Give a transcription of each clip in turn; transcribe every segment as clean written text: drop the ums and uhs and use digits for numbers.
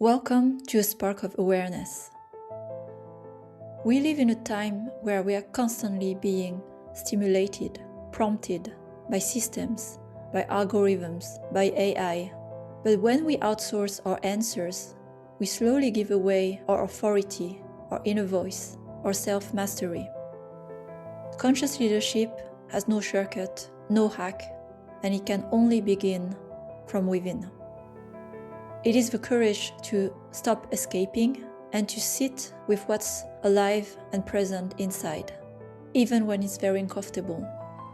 Welcome to a spark of awareness. We live in a time where we are constantly being stimulated, prompted by systems, by algorithms, by AI. But when we outsource our answers, we slowly give away our authority, our inner voice, our self-mastery. Conscious leadership has no shortcut, no hack, and it can only begin from within. It is the courage to stop escaping and to sit with what's alive and present inside, even when it's very uncomfortable.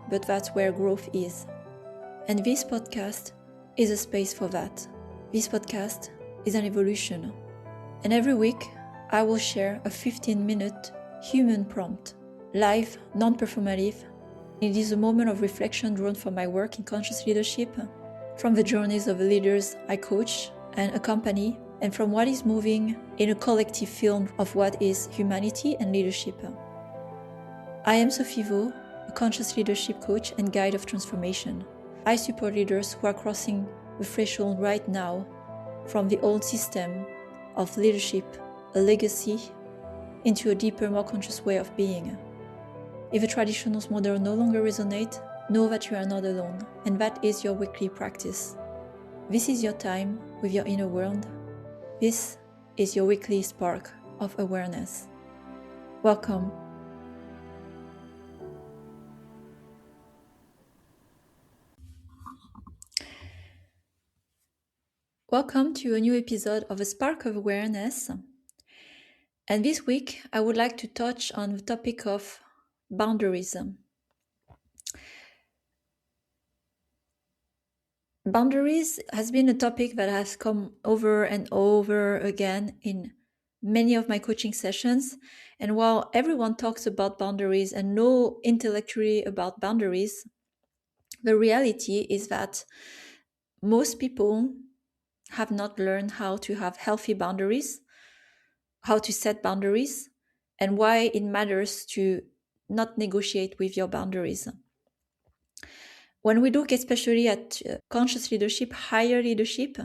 But that's where growth is. And this podcast is a space for that. This podcast is an evolution. And every week, I will share a 15-minute human prompt, live, non-performative. It is a moment of reflection drawn from my work in conscious leadership, from the journeys of the leaders I coach and accompany, and from what is moving in a collective film of what is humanity and leadership. I am Sophie, a conscious leadership coach and guide of transformation. I support leaders who are crossing the threshold right now from the old system of leadership, a legacy, into a deeper, more conscious way of being. If the traditional model no longer resonates, know that you are not alone, and that is your weekly practice. This is your time with your inner world. This is your weekly spark of awareness. Welcome. Welcome to a new episode of A Spark of Awareness. And this week, I would like to touch on the topic of boundaries. Boundaries has been a topic that has come over and over again in many of my coaching sessions. And while everyone talks about boundaries and know intellectually about boundaries, the reality is that most people have not learned how to have healthy boundaries, how to set boundaries, and why it matters to not negotiate with your boundaries. When we look especially at conscious leadership, higher leadership,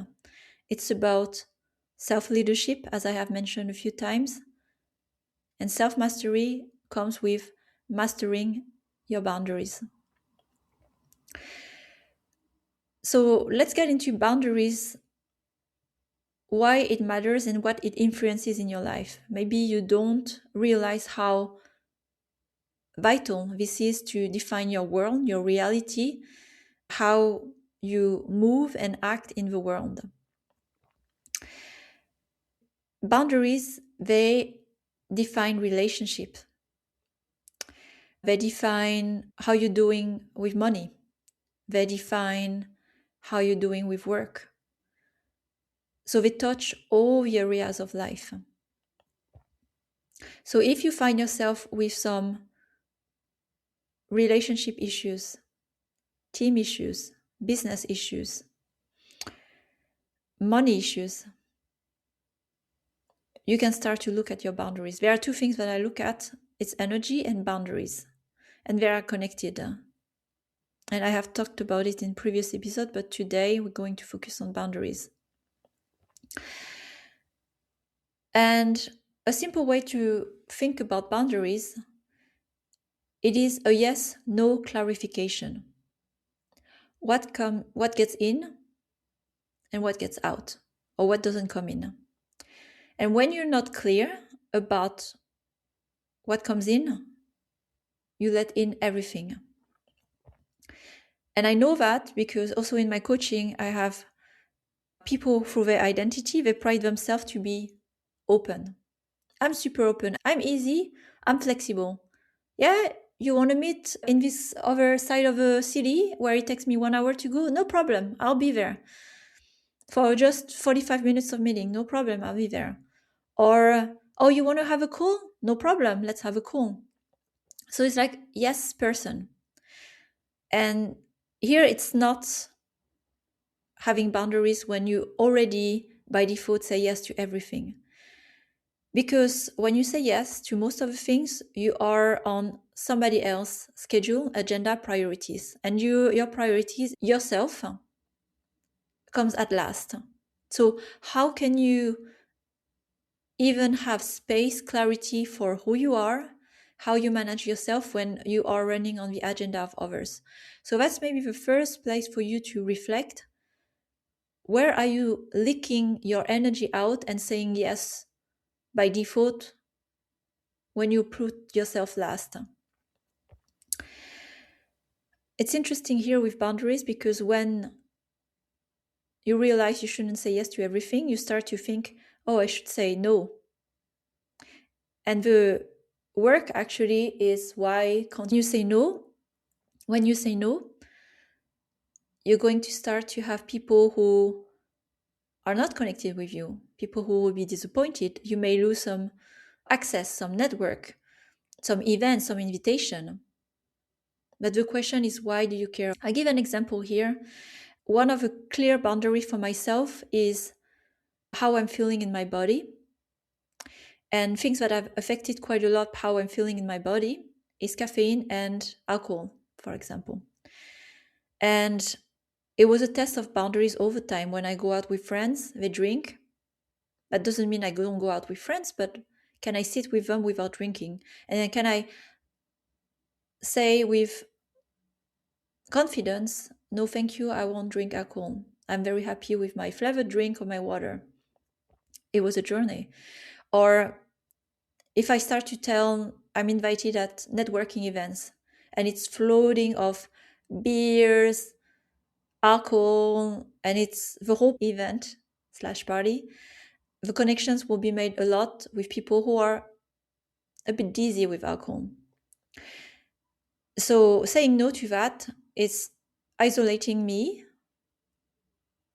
it's about self-leadership, as I have mentioned a few times. And self-mastery comes with mastering your boundaries. So let's get into boundaries, why it matters and what it influences in your life. Maybe you don't realize how vital this is to define your world, your reality, how you move and act in the world. Boundaries, they define relationship. They define how you're doing with money. They define how you're doing with work. So they touch all the areas of life. So if you find yourself with some relationship issues, team issues, business issues, money issues, you can start to look at your boundaries. There are two things that I look at. It's energy and boundaries. And they are connected. And I have talked about it in previous episode, but today we're going to focus on boundaries. And a simple way to think about boundaries, it is a yes, no clarification. What gets in and what gets out, or what doesn't come in. And when you're not clear about what comes in, you let in everything. And I know that because also in my coaching, I have people through their identity, they pride themselves to be open. I'm super open. I'm easy. I'm flexible. Yeah, you want to meet in this other side of the city where it takes me 1 hour to go? No problem. I'll be there. For just 45 minutes of meeting, no problem. I'll be there. Or, oh, you want to have a call? No problem. Let's have a call. So it's like, yes, person. And here it's not having boundaries when you already by default say yes to everything. Because when you say yes to most of the things, you are on somebody else's schedule, agenda, priorities. And your priorities, yourself, comes at last. So how can you even have space, clarity for who you are, how you manage yourself when you are running on the agenda of others? So that's maybe the first place for you to reflect. Where are you leaking your energy out and saying yes by default when you put yourself last? It's interesting here with boundaries, because when you realize you shouldn't say yes to everything, you start to think, oh, I should say no. And the work actually is, why can't you say no? When you say no, you're going to start to have people who are not connected with you, people who will be disappointed. You may lose some access, some network, some events, some invitation. But the question is, why do you care? I give an example here. One of the clear boundaries for myself is how I'm feeling in my body. And things that have affected quite a lot how I'm feeling in my body is caffeine and alcohol, for example. And it was a test of boundaries all the time. When I go out with friends, they drink. That doesn't mean I don't go out with friends, but can I sit with them without drinking? And then can I say with confidence, no, thank you, I won't drink alcohol. I'm very happy with my flavored drink or my water. It was a journey. Or if I start to tell, I'm invited at networking events and it's floating of beers, alcohol, and it's the whole event / party, the connections will be made a lot with people who are a bit dizzy with alcohol. So saying no to that is isolating me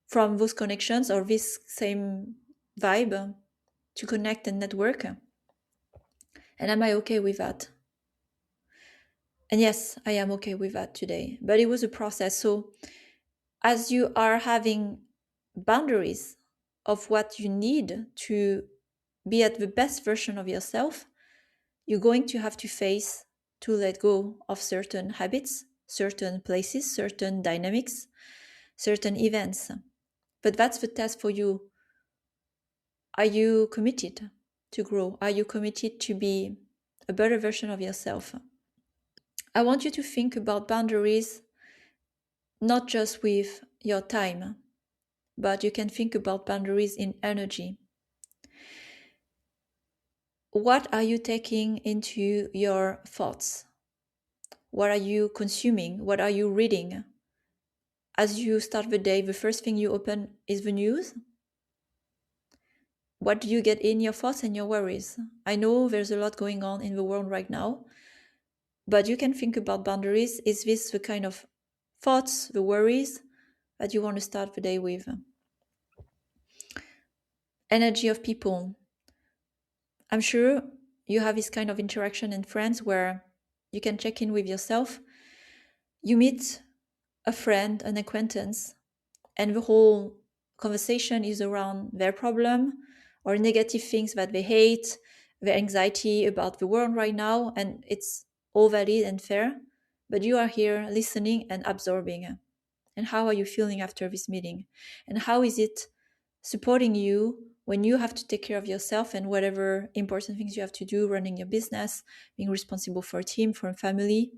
from those connections or this same vibe to connect and network. And am I okay with that? And yes, I am okay with that today. But it was a process. So as you are having boundaries of what you need to be at the best version of yourself, you're going to have to face to let go of certain habits, certain places, certain dynamics, certain events. But that's the test for you. Are you committed to grow? Are you committed to be a better version of yourself? I want you to think about boundaries not just with your time, but you can think about boundaries in energy. What are you taking into your thoughts? What are you consuming? What are you reading? As you start the day, the first thing you open is the news. What do you get in your thoughts and your worries? I know there's a lot going on in the world right now, but you can think about boundaries. Is this the kind of thoughts, the worries that you want to start the day with? Energy of people. I'm sure you have this kind of interaction in friends where you can check in with yourself. You meet a friend, an acquaintance, and the whole conversation is around their problem or negative things that they hate, their anxiety about the world right now, and it's all valid and fair. But you are here listening and absorbing. And how are you feeling after this meeting? And how is it supporting you when you have to take care of yourself and whatever important things you have to do, running your business, being responsible for a team, for a family?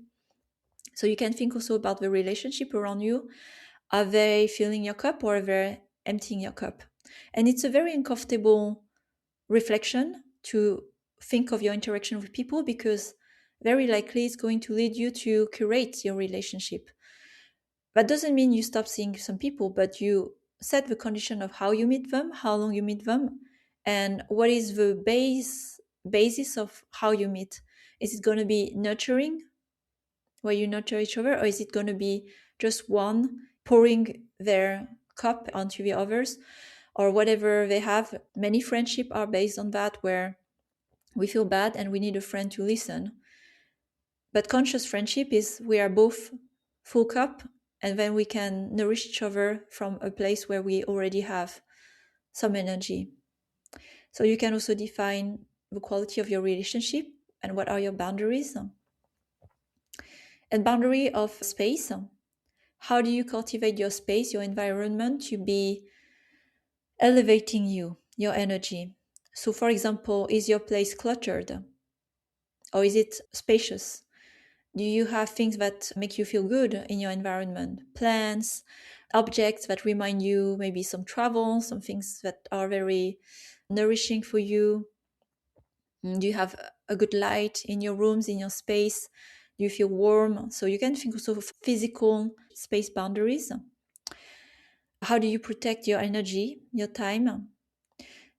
So you can think also about the relationship around you. Are they filling your cup or are they emptying your cup? And it's a very uncomfortable reflection to think of your interaction with people, because very likely it's going to lead you to curate your relationship. That doesn't mean you stop seeing some people, but you set the condition of how you meet them, how long you meet them, and what is the basis of how you meet. Is it going to be nurturing, where you nurture each other, or is it going to be just one pouring their cup onto the others, or whatever they have? Many friendships are based on that, where we feel bad and we need a friend to listen. But conscious friendship is we are both full cup, and then we can nourish each other from a place where we already have some energy. So you can also define the quality of your relationship and what are your boundaries. And boundary of space. How do you cultivate your space, your environment, to be elevating you, your energy. So, for example, is your place cluttered or is it spacious? Do you have things that make you feel good in your environment? Plants, objects that remind you, maybe some travel, some things that are very nourishing for you? Do you have a good light in your rooms, in your space? Do you feel warm? So you can think also of physical space boundaries. How do you protect your energy, your time?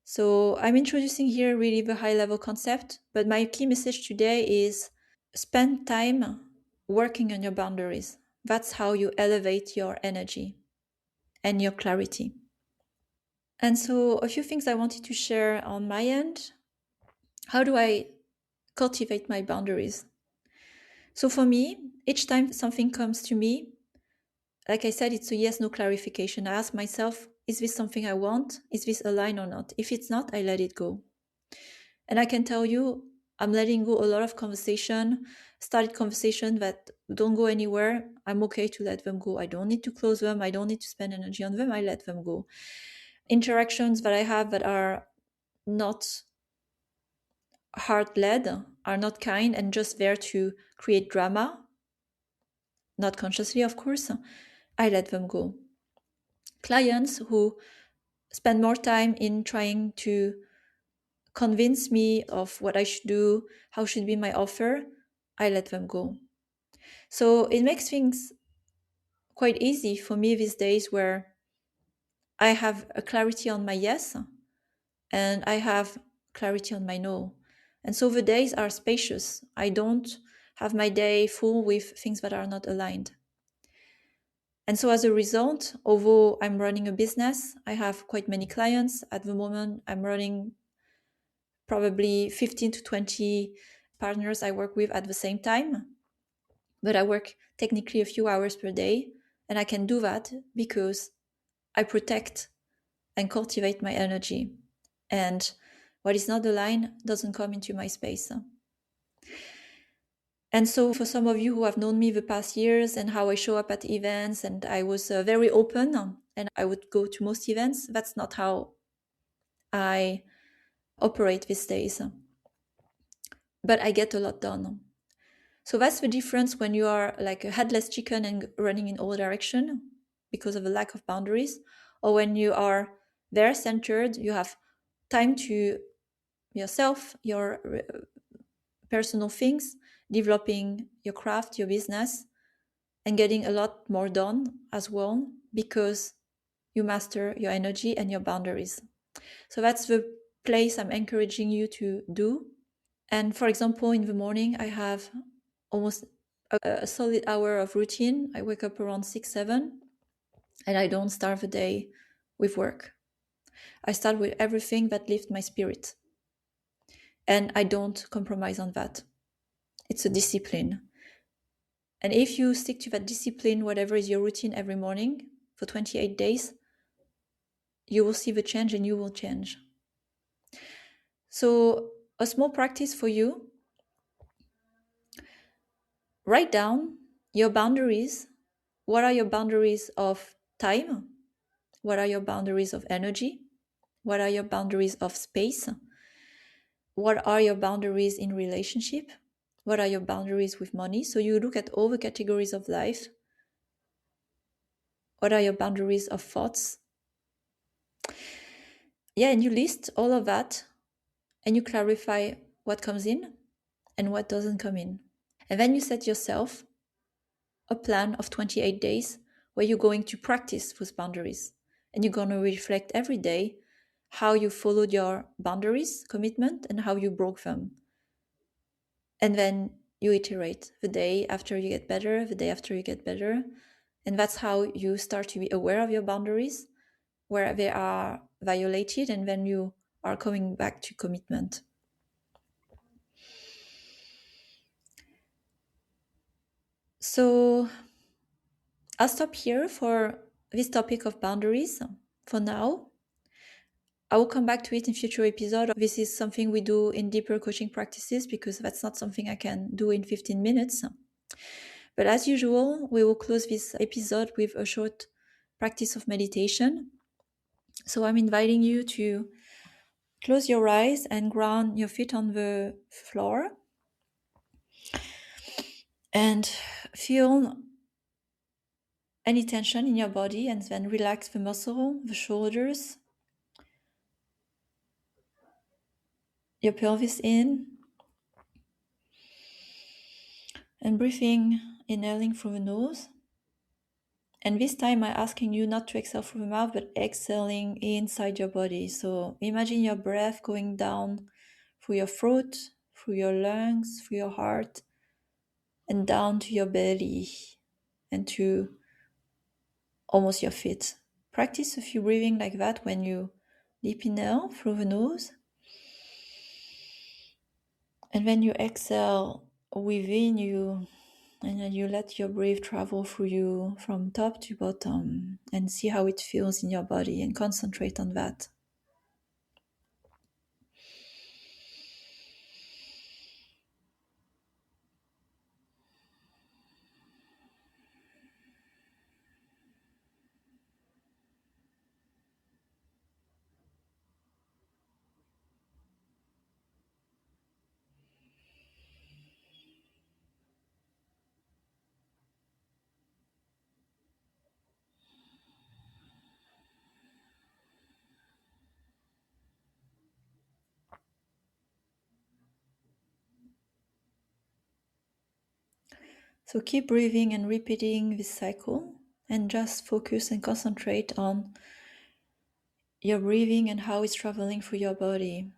So I'm introducing here really the high level concept, but my key message today is spend time working on your boundaries. That's how you elevate your energy and your clarity. And so a few things I wanted to share on my end. How do I cultivate my boundaries? So for me, each time something comes to me, like I said, it's a yes, no clarification. I ask myself, is this something I want? Is this aligned or not? If it's not, I let it go. And I can tell you, I'm letting go a lot of started conversation that don't go anywhere. I'm okay to let them go. I don't need to close them. I don't need to spend energy on them. I let them go. Interactions that I have that are not heart-led, are not kind and just there to create drama, not consciously, of course, I let them go. Clients who spend more time in trying to convince me of what I should do, how should be my offer, I let them go. So it makes things quite easy for me these days where I have a clarity on my yes and I have clarity on my no. And so the days are spacious. I don't have my day full with things that are not aligned. And so as a result, although I'm running a business, I have quite many clients. At the moment, I'm running probably 15 to 20 partners I work with at the same time. But I work technically a few hours per day. And I can do that because I protect and cultivate my energy. And what is not aligned doesn't come into my space. And so for some of you who have known me the past years and how I show up at events, and I was very open and I would go to most events, that's not how I operate these days. But I get a lot done. So that's the difference when you are like a headless chicken and running in all directions because of the lack of boundaries, or when you are there centered, you have time to yourself, your personal things, developing your craft, your business, and getting a lot more done as well because you master your energy and your boundaries. So that's the place I'm encouraging you to do. And for example, in the morning, I have almost a solid hour of routine. I wake up around 6, 7, and I don't start the day with work. I start with everything that lifts my spirit. And I don't compromise on that. It's a discipline. And if you stick to that discipline, whatever is your routine every morning for 28 days, you will see the change and you will change. So a small practice for you, write down your boundaries. What are your boundaries of time? What are your boundaries of energy? What are your boundaries of space? What are your boundaries in relationship? What are your boundaries with money? So you look at all the categories of life. What are your boundaries of thoughts? Yeah, and you list all of that and you clarify what comes in and what doesn't come in. And then you set yourself a plan of 28 days where you're going to practice those boundaries. And you're going to reflect every day how you followed your boundaries, commitment, and how you broke them. And then you iterate the day after you get better, the day after you get better. And that's how you start to be aware of your boundaries, where they are violated, and then you are coming back to commitment. So I'll stop here for this topic of boundaries for now. I will come back to it in future episode. This is something we do in deeper coaching practices because that's not something I can do in 15 minutes. But as usual, we will close this episode with a short practice of meditation. So I'm inviting you to close your eyes and ground your feet on the floor and feel any tension in your body, and then relax the muscle, the shoulders, your pelvis in, and breathing, inhaling through the nose. And this time I'm asking you not to exhale through the mouth, but exhaling inside your body. So imagine your breath going down through your throat, through your lungs, through your heart, and down to your belly and to almost your feet. Practice a few breathing like that when you deep inhale through the nose. And then you exhale within you, and then you let your breath travel through you from top to bottom and see how it feels in your body and concentrate on that. So keep breathing and repeating this cycle, and just focus and concentrate on your breathing and how it's traveling through your body,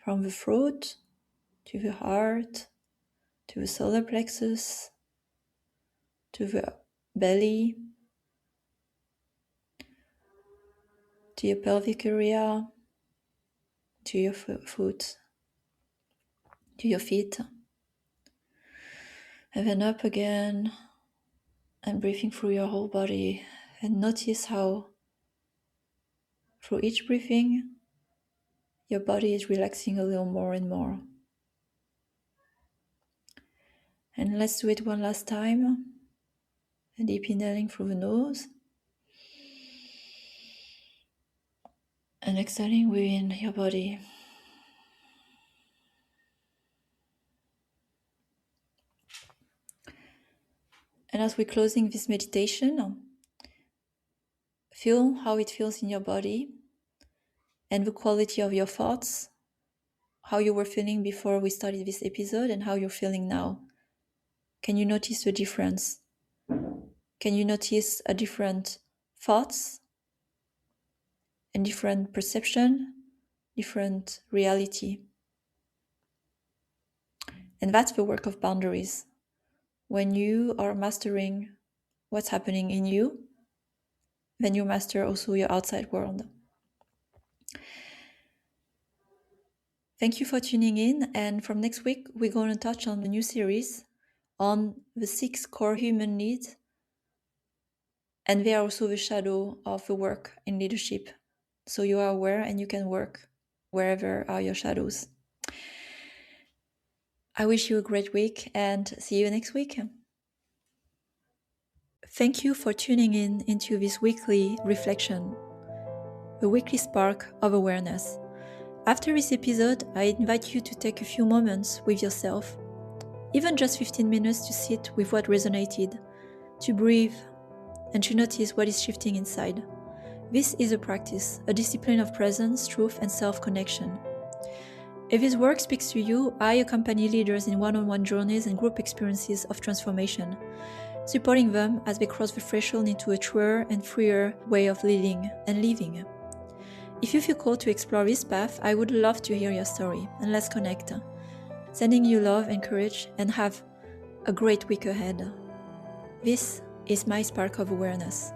from the throat to the heart, to the solar plexus, to the belly, to your pelvic area, to your foot, to your feet, and then up again, and breathing through your whole body. And notice how through each breathing your body is relaxing a little more and more. And let's do it one last time. And deep inhaling through the nose and exhaling within your body. And as we're closing this meditation, feel how it feels in your body and the quality of your thoughts, how you were feeling before we started this episode and how you're feeling now. Can you notice the difference? Can you notice a different thoughts and different perception, different reality? And that's the work of boundaries. When you are mastering what's happening in you, then you master also your outside world. Thank you for tuning in, and from next week we're going to touch on a new series on the 6 core human needs, and they are also the shadow of the work in leadership. So you are aware and you can work wherever are your shadows. I wish you a great week and see you next week. Thank you for tuning in into this weekly reflection, the weekly spark of awareness. After this episode, I invite you to take a few moments with yourself, even just 15 minutes, to sit with what resonated, to breathe, and to notice what is shifting inside. This is a practice, a discipline of presence, truth, and self-connection. If this work speaks to you, I accompany leaders in one-on-one journeys and group experiences of transformation, supporting them as they cross the threshold into a truer and freer way of leading and living. If you feel called to explore this path, I would love to hear your story, and let's connect. Sending you love and courage, and have a great week ahead. This is my spark of awareness.